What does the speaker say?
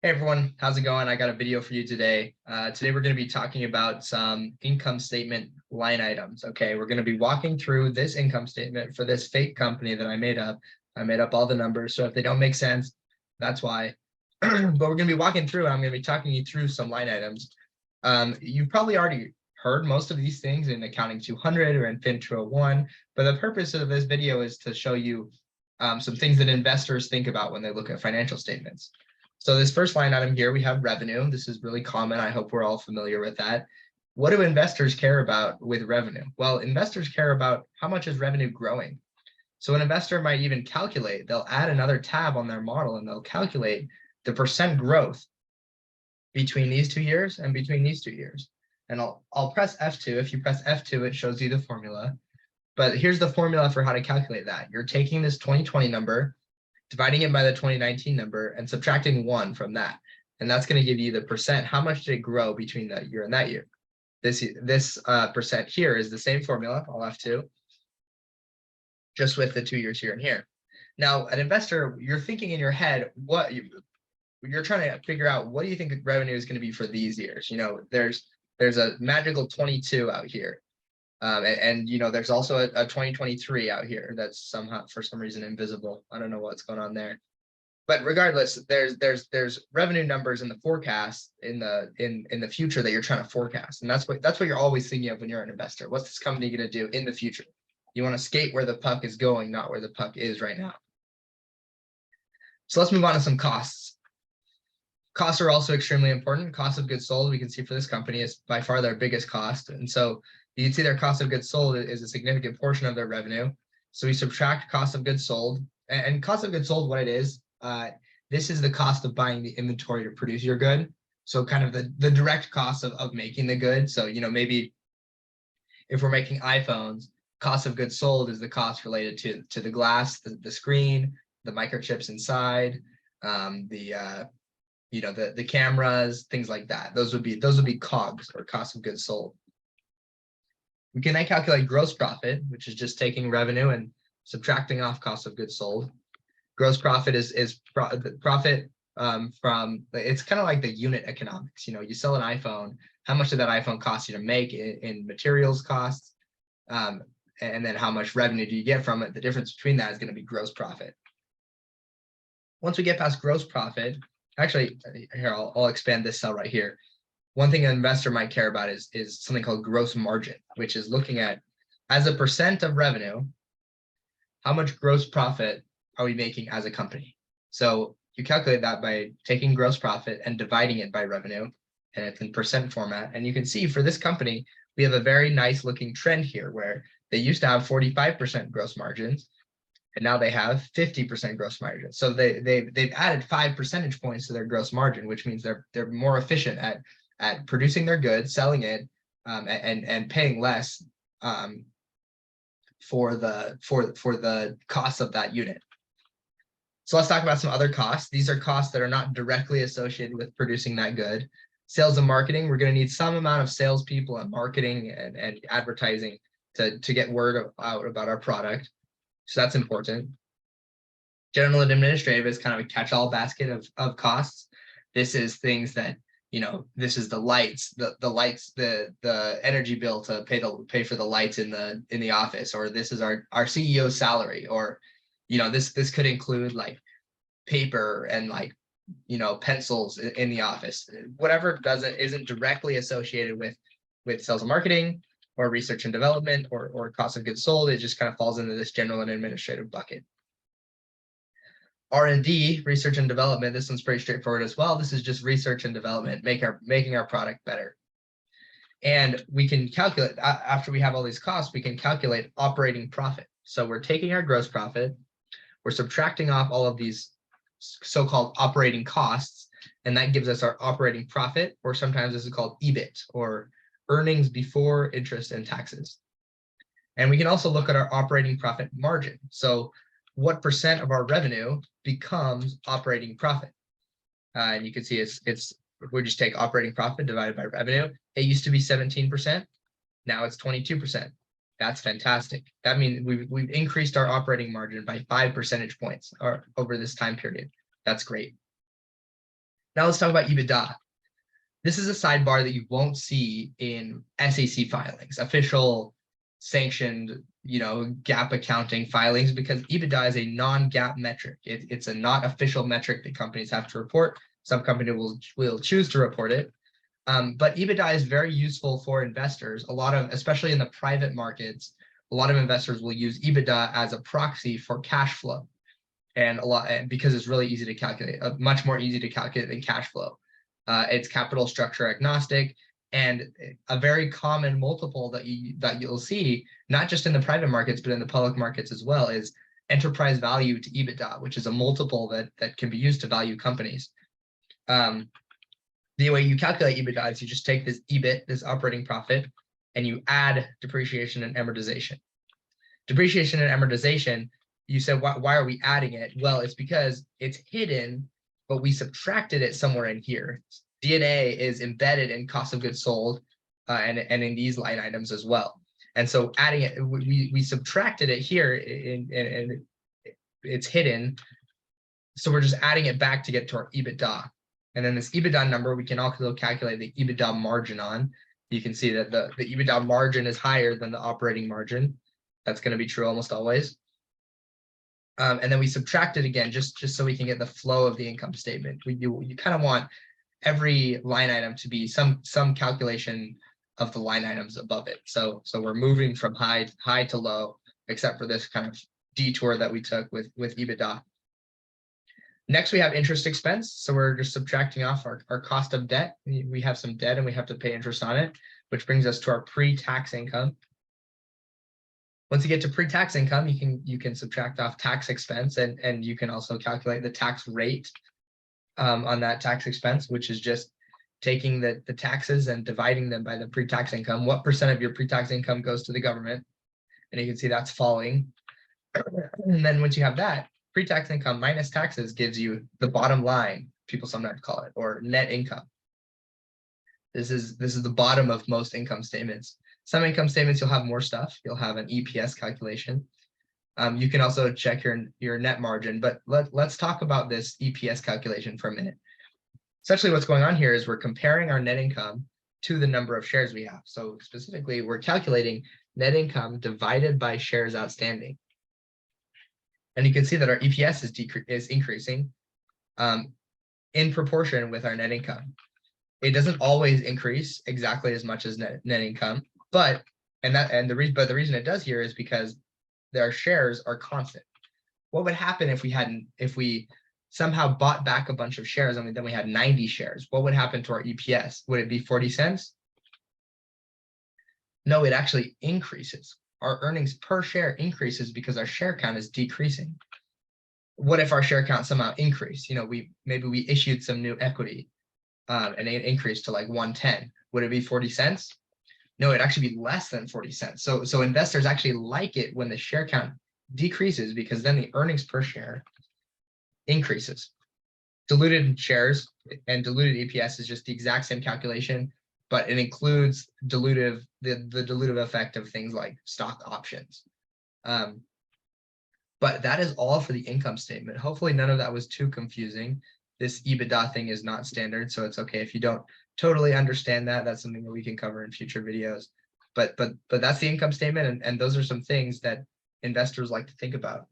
Hey everyone, how's it going? I got a video for you today. Today we're going to be talking about some income statement line items. Okay, we're going to be walking through this income statement for this fake company that I made up. I made up all the numbers, so if they don't make sense, that's why. But we're going to be walking through, and I'm going to be talking you through some line items. You've probably already heard most of these things in Accounting 200 or in Fin 201, but the purpose of this video is to show you some things that investors think about when they look at financial statements. So this first line item here, we have revenue. This is really common. I hope we're all familiar with that. What do investors care about with revenue? Well, investors care about how much is revenue growing. So an investor might even calculate, they'll add another tab on their model and they'll calculate the percent growth between these 2 years and between these 2 years. And I'll press F2. If you press F2, it shows you the formula. But here's the formula for how to calculate that. You're taking this 2020 number, dividing it by the 2019 number and subtracting 1 from that. And that's going to give you the percent. How much did it grow between that year and that year? This percent here is the same formula, I'll have to, just with the 2 years here and here. Now, an investor, you're thinking in your head, you're trying to figure out, what do you think revenue is going to be for these years? You know, there's a magical 22 out here. And you know, there's also a 2023 out here that's somehow, for some reason, invisible. I don't know what's going on there. But regardless, there's revenue numbers in the forecast in the future that you're trying to forecast. And that's what you're always thinking of when you're an investor. What's this company going to do in the future? You want to skate where the puck is going, not where the puck is right now. So let's move on to some costs. Costs are also extremely important. Cost of goods sold, we can see for this company, is by far their biggest cost. And so you can see their cost of goods sold is a significant portion of their revenue. So we subtract cost of goods sold, and cost of goods sold, what it is, this is the cost of buying the inventory to produce your good. So kind of the direct cost of making the good. So, you know, maybe if we're making iPhones, cost of goods sold is the cost related to the glass, the screen, the microchips inside, the cameras, things like that. Those would be COGS, or cost of goods sold. We can then calculate gross profit, which is just taking revenue and subtracting off cost of goods sold. Gross profit is profit from, it's kind of like the unit economics. You know, you sell an iPhone, how much did that iPhone cost you to make in materials costs? And then how much revenue do you get from it? The difference between that is going to be gross profit. Once we get past gross profit, actually, here, I'll expand this cell right here. One thing an investor might care about is something called gross margin, which is looking at, as a percent of revenue, how much gross profit are we making as a company? So you calculate that by taking gross profit and dividing it by revenue, and it's in percent format. And you can see for this company, we have a very nice looking trend here where they used to have 45% gross margins, and now they have 50% gross margin. So they've added 5 percentage points to their gross margin, which means they're more efficient at producing their goods, selling it, and paying less for the cost of that unit. So let's talk about some other costs. These are costs that are not directly associated with producing that good. Sales and marketing, we're going to need some amount of salespeople and marketing and advertising to get word out about our product. So that's important. General and administrative is kind of a catch-all basket of costs. This is things that, you know, this is the lights, the energy bill to pay for the lights in the office, or this is our CEO's salary, or, you know, this could include like paper and, like, you know, pencils in the office. Whatever isn't directly associated with sales and marketing or research and development or cost of goods sold, it just kind of falls into this general and administrative bucket. R&D, research and development, this one's pretty straightforward as well. This is just research and development, making our product better. And we can calculate, after we have all these costs, we can calculate operating profit. So we're taking our gross profit, we're subtracting off all of these so-called operating costs, and that gives us our operating profit, or sometimes this is called EBIT, or earnings before interest and taxes. And we can also look at our operating profit margin. So what percent of our revenue becomes operating profit? And you can see we just take operating profit divided by revenue. It used to be 17%. Now it's 22%. That's fantastic. That means we've increased our operating margin by 5 percentage points over this time period. That's great. Now let's talk about EBITDA. This is a sidebar that you won't see in SEC filings, official sanctioned, GAAP accounting filings, because EBITDA is a non-GAAP metric. It's a not official metric that companies have to report. Some companies will choose to report it. But EBITDA is very useful for investors. Especially in the private markets, a lot of investors will use EBITDA as a proxy for cash flow, and because it's really easy to calculate, much more easy to calculate than cash flow. It's capital structure agnostic, and a very common multiple that you'll see, not just in the private markets, but in the public markets as well, is enterprise value to EBITDA, which is a multiple that can be used to value companies. The way you calculate EBITDA is you just take this EBIT, this operating profit, and you add depreciation and amortization. Depreciation and amortization, you said, why are we adding it? Well, it's because it's hidden, but we subtracted it somewhere in here. D&A is embedded in cost of goods sold, and in these line items as well. And so adding it, we subtracted it here, and it's hidden. So we're just adding it back to get to our EBITDA. And then this EBITDA number, we can also calculate the EBITDA margin on. You can see that the EBITDA margin is higher than the operating margin. That's going to be true almost always. And then we subtract it again, just so we can get the flow of the income statement. You kind of want every line item to be some calculation of the line items above it. So we're moving from high to low, except for this kind of detour that we took with EBITDA. Next, we have interest expense. So we're just subtracting off our cost of debt. We have some debt and we have to pay interest on it, which brings us to our pre-tax income. Once you get to pre-tax income, you can subtract off tax expense, and you can also calculate the tax rate on that tax expense, which is just taking the taxes and dividing them by the pre-tax income. What percent of your pre-tax income goes to the government? And you can see that's falling. And then once you have that, pre-tax income minus taxes gives you the bottom line, people sometimes call it, or net income. This is the bottom of most income statements. Some income statements, you'll have more stuff. You'll have an EPS calculation. You can also check your net margin, but let's talk about this EPS calculation for a minute. Essentially, what's going on here is we're comparing our net income to the number of shares we have. So specifically, we're calculating net income divided by shares outstanding. And you can see that our EPS is increasing in proportion with our net income. It doesn't always increase exactly as much as net income, but the reason it does here is because their shares are constant. What would happen if we somehow bought back a bunch of shares and then we had 90 shares? What would happen to our EPS? Would it be 40 cents? No, it actually increases. Our earnings per share increases because our share count is decreasing. What if our share count somehow increased? Maybe we issued some new equity and it increased to like 110. Would it be 40 cents? No, it'd actually be less than 40 cents. So investors actually like it when the share count decreases, because then the earnings per share increases. Diluted shares and diluted EPS is just the exact same calculation, but it includes the dilutive effect of things like stock options. But that is all for the income statement. Hopefully none of that was too confusing. This EBITDA thing is not standard, so it's okay if you don't totally understand that. That's something that we can cover in future videos. But that's the income statement, and those are some things that investors like to think about.